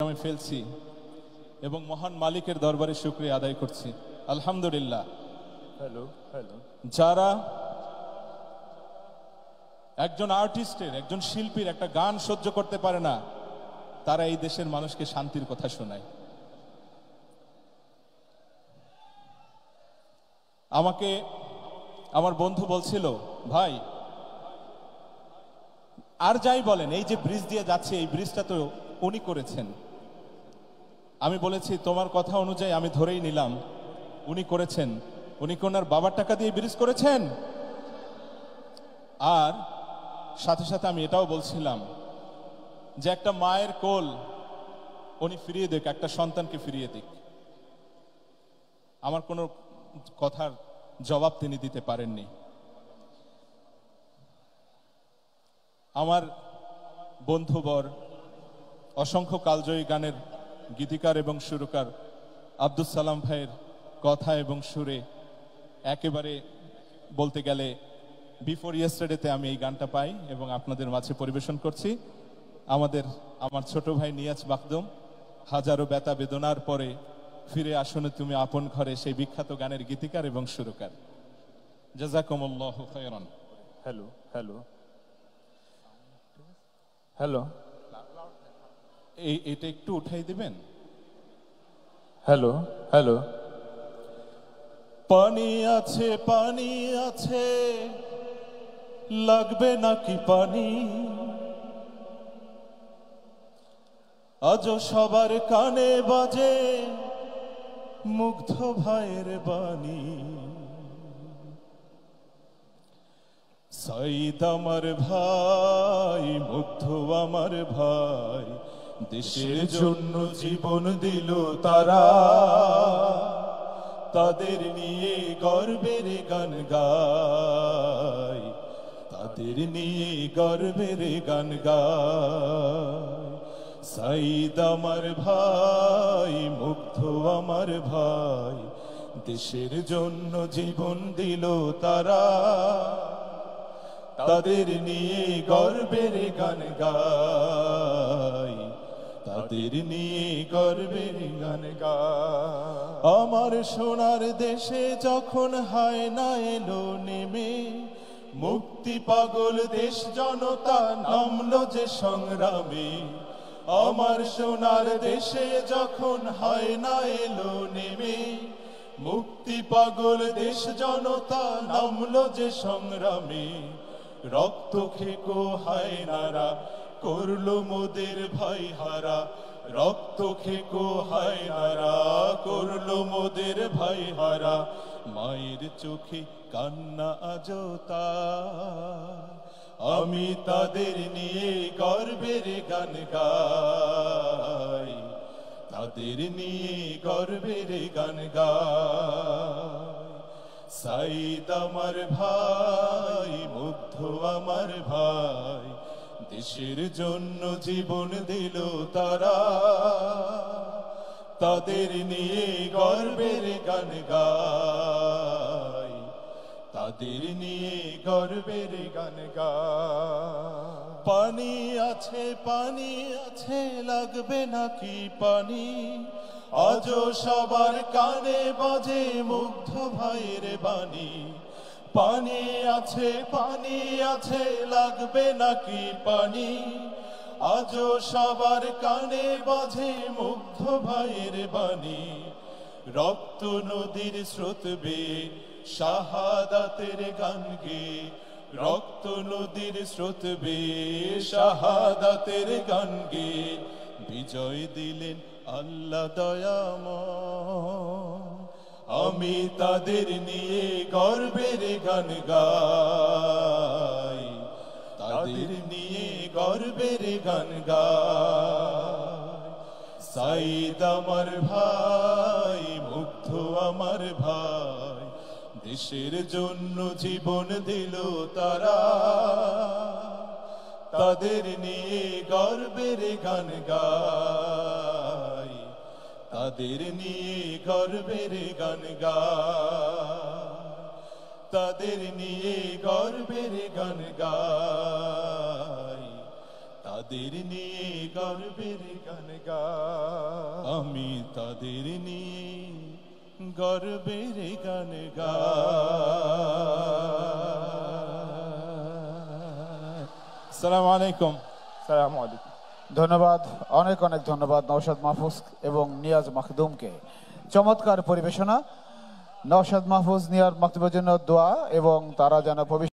আমি ফেলছি এবং মহান মালিকের দরবারে শুকরিয়া আদায় করছি। আলহামদুলিল্লাহ। Hello hello. যারা একজন আর্টিস্টের, একজন শিল্পীর একটা গান সহ্য করতে পারে না, তারা এই দেশের মানুষকে শান্তির কথা শোনায়। আমাকে আমার বন্ধু বলছিল, ভাই আর যাই বলেন, এই যে ব্রিজ দিয়ে যাচ্ছে, এই ব্রিজটা তো উনি করেছেন। আমি বলেছি, তোমার কথা অনুযায়ী আমি ধরেই নিলাম উনি করেছেন। উনি কি ওনার বাবার টাকা দিয়ে ব্রিজ করেছেন? আর সাথে সাথে আমি এটাও বলছিলাম যে একটা মায়ের কোল উনি ফিরিয়ে দিক, একটা সন্তানকে ফিরিয়ে দিক। আমার কোনো কথার জবাব তিনি দিতে পারেননি। আমার বন্ধুবর, অসংখ্য কালজয়ী গানের গীতিকার এবং সুরকার আব্দুল সালাম ভাইয়ের কথা এবং সুরে একেবারে বলতে গেলে বিফোর ইয়েস্টারডেতে আমি এই গানটা পাই এবং আপনাদের মাঝে পরিবেশন করছি। আমার ছোট ভাই নিয়াজ মাকদুম, হাজারো ব্যথা বেদনার পরে ফিরে আসুন তুমি আপন ঘরে, সেই বিখ্যাত গানের গীতিকার এবং সুরকার। জাযাকুমুল্লাহু খায়রান। Hello hello hello. এটা একটু উঠাই দিবেন। Hello hello. পানি আছে, পানি আছে, লাগবে নাকি পানি? আজও সবার কানে বাজে মুগ্ধ ভাইয়ের বাণী। সাইদ আমার ভাই, মুগ্ধ আমার ভাই, দেশের জন্য জীবন দিল তারা। তাদের নিয়ে গর্বের গান গায়, তাদের নিয়ে গর্বের গান গায়। সাইদ আমার ভাই, মুগ্ধ আমার ভাই, দেশের জন্য জীবন দিল তারা। তাদের নিয়ে গর্বের গান গায়, তাদের নিয়ে গর্বের গান গায়। আমার সোনার দেশে যখন হায় না এলো নেমে, মুক্তি পাগল দেশ জনতা নামলো যে সংগ্রামে। আমার সোনার দেশে যখন হায় না এলো নেমে, মুক্তি পাগল দেশ জনতা নামলো যে সংগ্রামে। রক্ত খেকো হায়নারা করলো মোদের ভাই হারা, রক্ত খেকো হায়নারা করলো মোদের ভাই হারা। মায়ের চোখে কান্না আজও তার, আমি তাদের নিয়ে গর্বের গান গাই, তাদের নিয়ে গর্বের গান গাই। সাইদ আমার ভাই, মুগ্ধ আমার ভাই, দেশের জন্য জীবন দিল তারা। তাদের নিয়ে গর্বের গান গাই, তাদের নিয়ে গর্বের গান গাই। পানি আছে, পানি আছে, লাগবে নাকি পানি? আজও সবার কানে বাজে মুগ্ধ ভাইয়ের বাণী। পানি আছে, পানি আছে, লাগবে নাকি পানি? আজও সবার কানে বাজে মুগ্ধ ভাইয়ের বাণী। রক্ত নদীর স্রোত বেয়ে শাহাদাতের গান গেয়ে, রক্ত নদীর স্রোত বেয়ে শাহাদাতের গান গেয়ে বিজয় দিলেন আল্লাহ দয়াময়। আমি তাদের নিয়ে গর্বের গান গাই, তাদের নিয়ে গর্বের গান গাই। সাইদ আমার ভাই, মুগ্ধ আমার ভাই, দেশের জন্য জীবন দিল তারা। তাদের নিয়ে গর্বের গান গাই, তাদের নিয়ে গর্বের গান গাই, তাদের নিয়ে গর্বের গান গাই, তাদের নিয়ে গর্বের গান গাই। আমি তাদের নিয়ে গর্বের গান গাই। আসসালামু আলাইকুম। সালামু আলাইকুম। ধন্যবাদ, অনেক অনেক ধন্যবাদ নওশাদ মাহফুজ এবং নিয়াজ মাখদুমকে। চমৎকার পরিবেশনা। নওশাদ মাহফুজ নিয়াজ মাখদুমের জন্য দোয়া এবং তারা যেন ভবিষ্যৎ